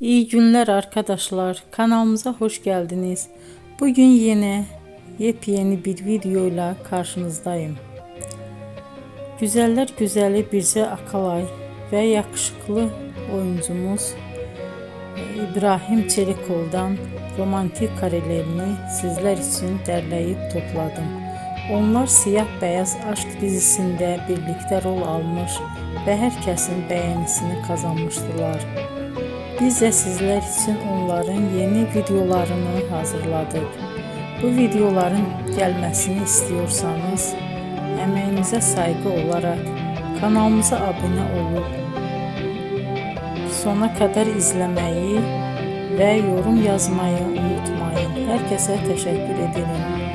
İyi günler arkadaşlar. Kanalımıza hoş geldiniz. Bugün yine yepyeni bir videoyla karşınızdayım. Güzeller güzeli Bircə Akalay ve yakışıklı oyuncumuz İbrahim Çelikov'dan romantik karelerini sizler için derleyip topladım. Onlar Siyah Beyaz Aşk dizisinde birlikte rol almış ve herkesin beğenisini kazanmıştılar. Biz de sizler için onların yeni videolarını hazırladık. Bu videoların gelmesini istiyorsanız emeğinize saygı olarak kanalımıza abone olup sona kadar izlemeyi ve yorum yazmayı unutmayın. Herkese teşekkür ederim.